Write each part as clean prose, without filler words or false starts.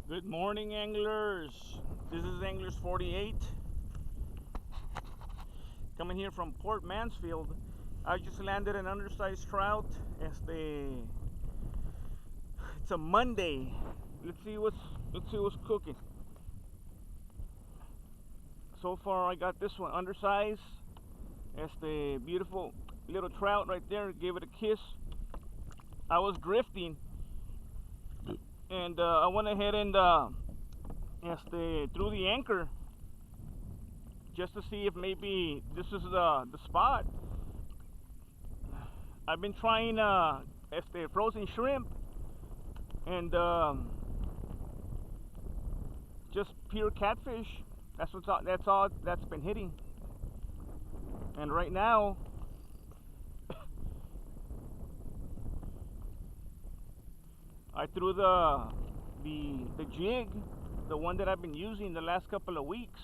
Good morning, anglers. This is Anglers 48 coming here from Port Mansfield. I just landed an undersized trout. It's a Monday. Let's see what's cooking. So far I got this one undersized. Beautiful little trout right there. Gave it a kiss. I was drifting and I went ahead and threw the anchor just to see if maybe this is the spot. I've been trying frozen shrimp and just pure catfish. That's all that's been hitting. And right now I threw the jig, the one that I've been using the last couple of weeks.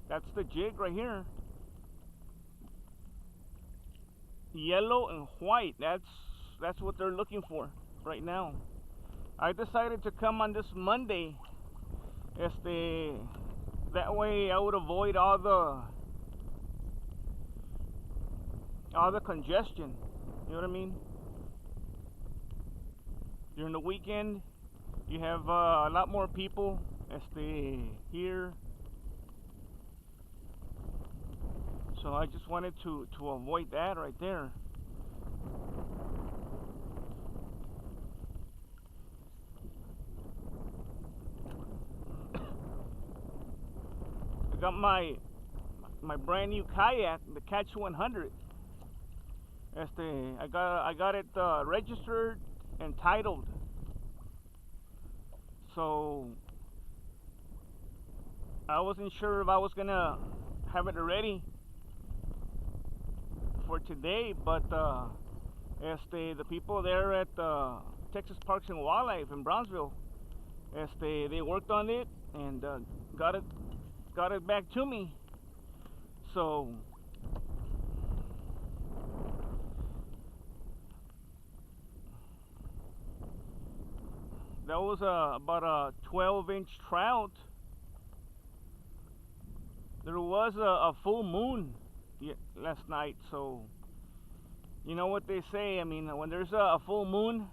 That's the jig right here. Yellow and white. That's what they're looking for right now. I decided to come on this Monday. That way I would avoid all the congestion. You know what I mean? During the weekend, you have a lot more people here. So I just wanted to avoid that right there. I got my brand new kayak, the Catch 100. I got it registered and titled. So I wasn't sure if I was gonna have it ready for today, but the people there at Texas Parks and Wildlife in Brownsville, they worked on it and got it back to me. So that was about a 12-inch trout. There was a full moon last night, so you know what they say. I mean, when there's a full moon,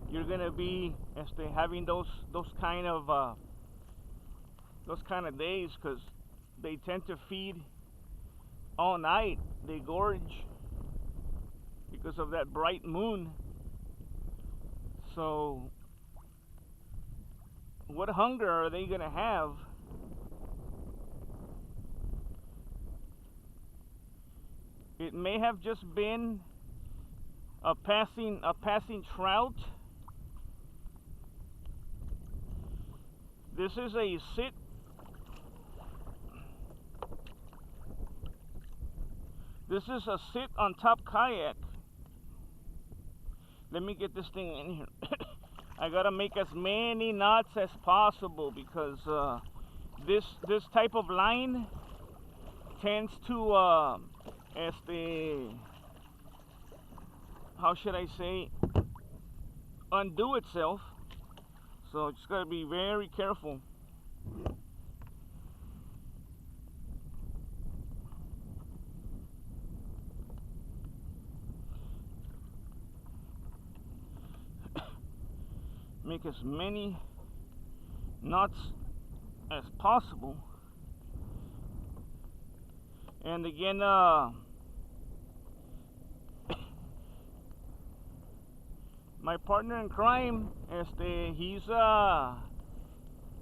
you're gonna be having those kind of days, because they tend to feed all night. They gorge because of that bright moon. So what hunger are they gonna have? It may have just been a passing trout. This is a sit. This is a sit on top kayak. Let me get this thing in here. I gotta make as many knots as possible because this type of line tends to how should I say, undo itself. So just gotta be very careful. Make as many knots as possible. And again, my partner in crime, he's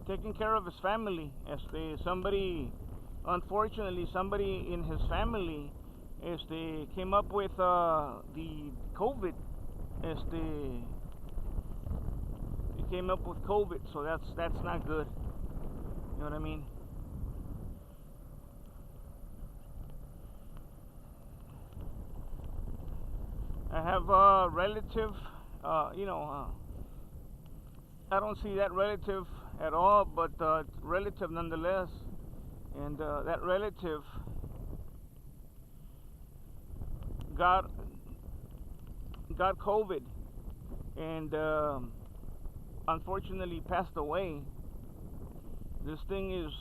taking care of his family. Unfortunately, somebody in his family came up with the COVID. He came up with COVID, so that's not good. You know what I mean? I have a relative, I don't see that relative at all, but relative nonetheless. And that relative got COVID, and unfortunately passed away. This thing is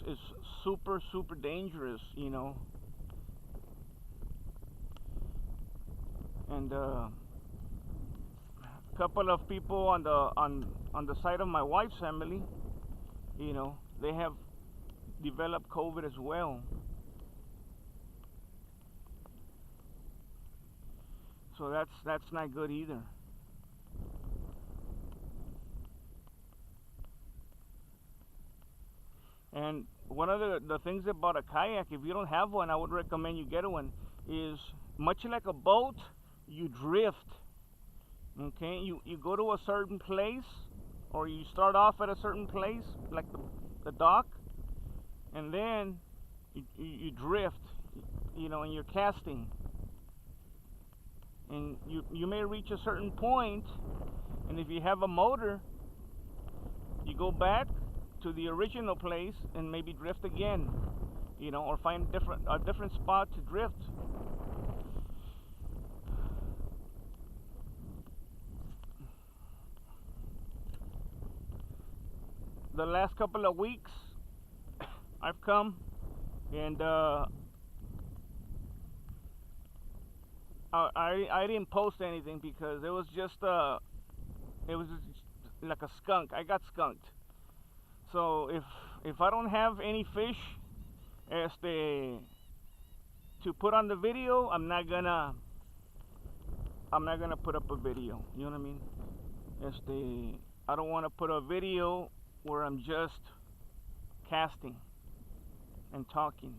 super super dangerous, you know. And a couple of people on the side of my wife's family, you know, they have developed COVID as well. So that's not good either. And one of the things about a kayak, if you don't have one, I would recommend you get one, is much like a boat, you drift. Okay, you go to a certain place, or you start off at a certain place, like the dock, and then you drift, you know, and you're casting. And you may reach a certain point, and if you have a motor, you go back to the original place and maybe drift again, you know, or find a different spot to drift. The last couple of weeks I've come, and I didn't post anything because it was just like a skunk. I got skunked. So if I don't have any fish to put on the video, I'm not gonna put up a video. You know what I mean? I don't want to put a video where I'm just casting and talking.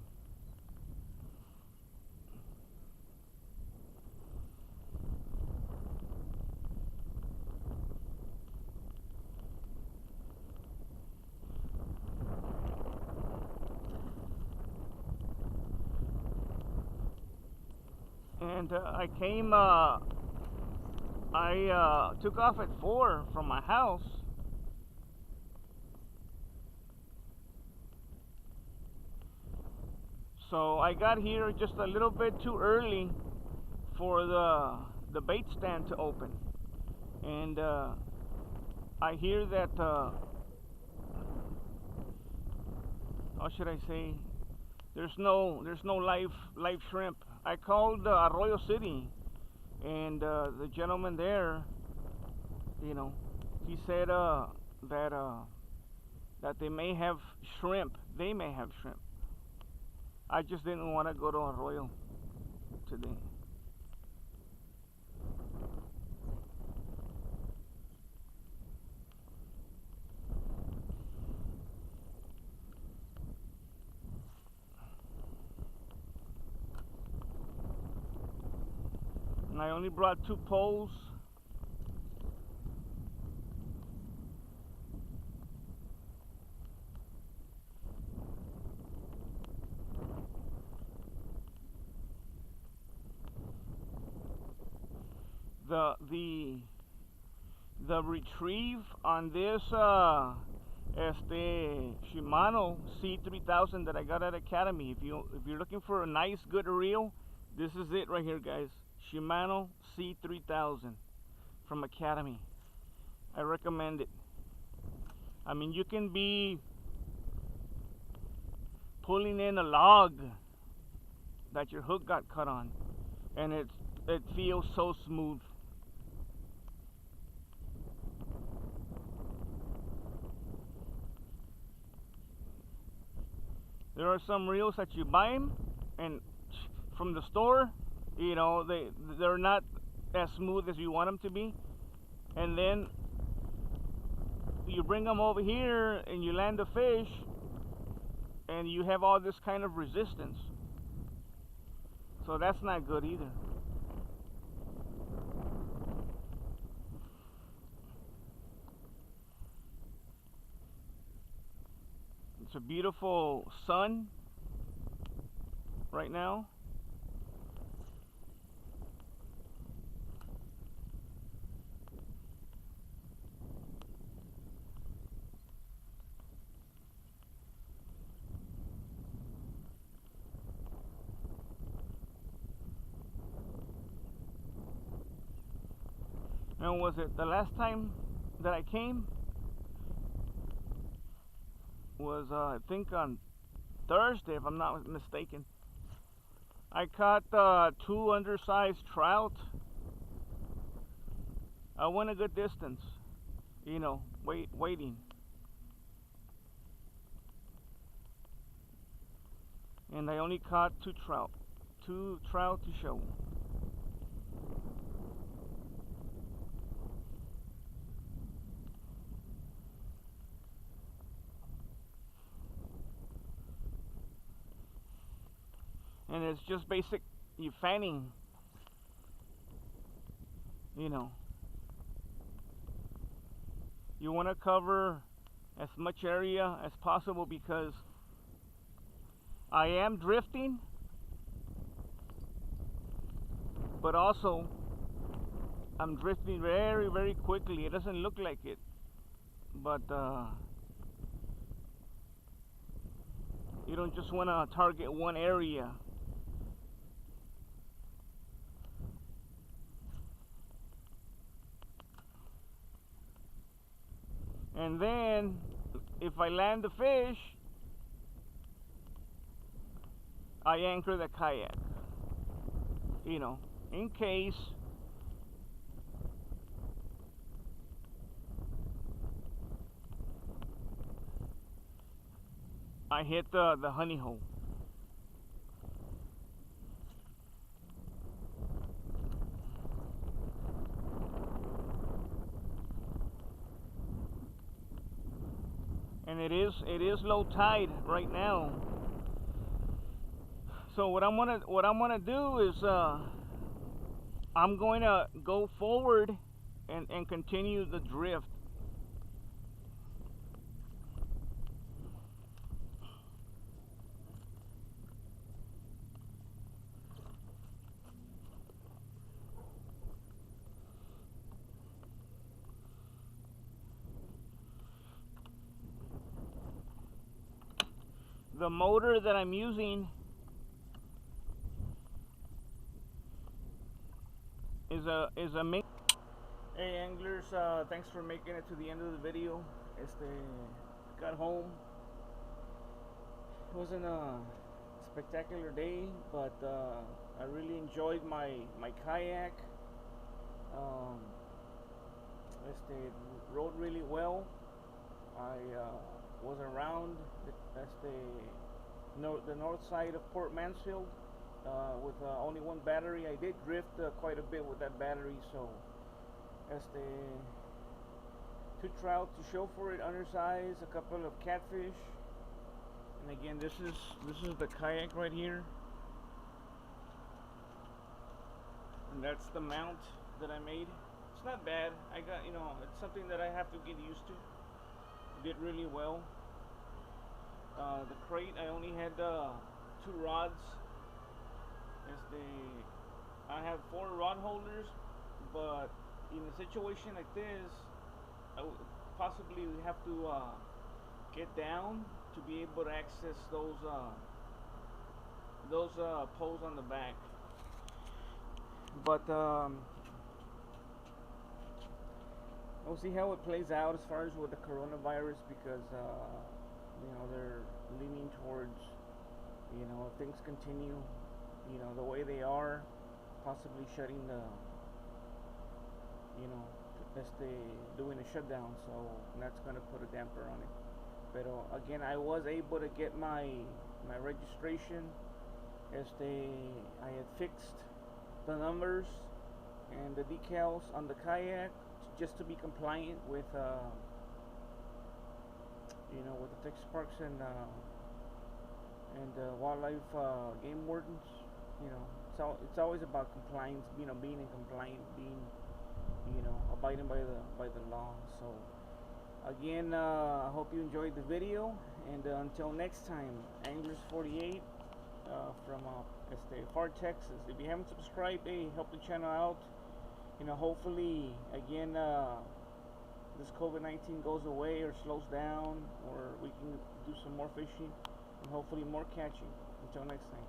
And I came, I took off at 4 from my house. So I got here just a little bit too early for the bait stand to open. And I hear that, how should I say, there's no live shrimp. I called Arroyo City, and the gentleman there, you know, he said that they may have shrimp. They may have shrimp. I just didn't want to go to Arroyo today. And I only brought 2 poles. The retrieve on this Shimano C3000 that I got at Academy. If you're looking for a nice good reel, this is it right here, guys. Shimano C3000 from Academy. I recommend it. I mean, you can be pulling in a log that your hook got cut on, and it feels so smooth. There are some reels that you buy them and from the store, you know, they're not as smooth as you want them to be, and then you bring them over here and you land a fish and you have all this kind of resistance. So that's not good either. It's a beautiful sun right now. And was it the last time that I came? was I think on Thursday, if I'm not mistaken. I caught 2 undersized trout. I went a good distance, you know, waiting. And I only caught 2 trout. 2 trout to show. And it's just basic you fanning, you know. You want to cover as much area as possible because I am drifting, but also I'm drifting very, very quickly. It doesn't look like it, but you don't just want to target one area. And then if I land the fish, I anchor the kayak, you know, in case I hit the honey hole. And it is low tide right now. So what I'm gonna do is I'm going to go forward and continue the drift. The motor that I'm using is a maiden. Hey anglers, thanks for making it to the end of the video. Got home. It wasn't a spectacular day, but I really enjoyed my kayak. Um, rode really well. I was around the north side of Port Mansfield with only one battery. I did drift quite a bit with that battery, so 2 trout to show for it, undersized, a couple of catfish, and again this is the kayak right here, and that's the mount that I made. It's not bad. I got, you know, it's something that I have to get used to. Did really well. The crate, I only had 2 rods. I have 4 rod holders, but in a situation like this, I would possibly have to get down to be able to access those poles on the back. But we'll see how it plays out as far as with the coronavirus, because you know, they're leaning towards, you know, if things continue, you know, the way they are, possibly shutting the, you know, doing a shutdown. So that's going to put a damper on it. But again, I was able to get my registration. I had fixed the numbers and the decals on the kayak just to be compliant with you know, with the Texas Parks and wildlife game wardens. You know, it's always about compliance. You know, being in compliance, being, you know, abiding by the law. So again, I hope you enjoyed the video, and until next time, Anglers 48 from Far Texas. If you haven't subscribed, hey, help the channel out. You know, hopefully again this COVID-19 goes away or slows down, or we can do some more fishing and hopefully more catching. Until next time.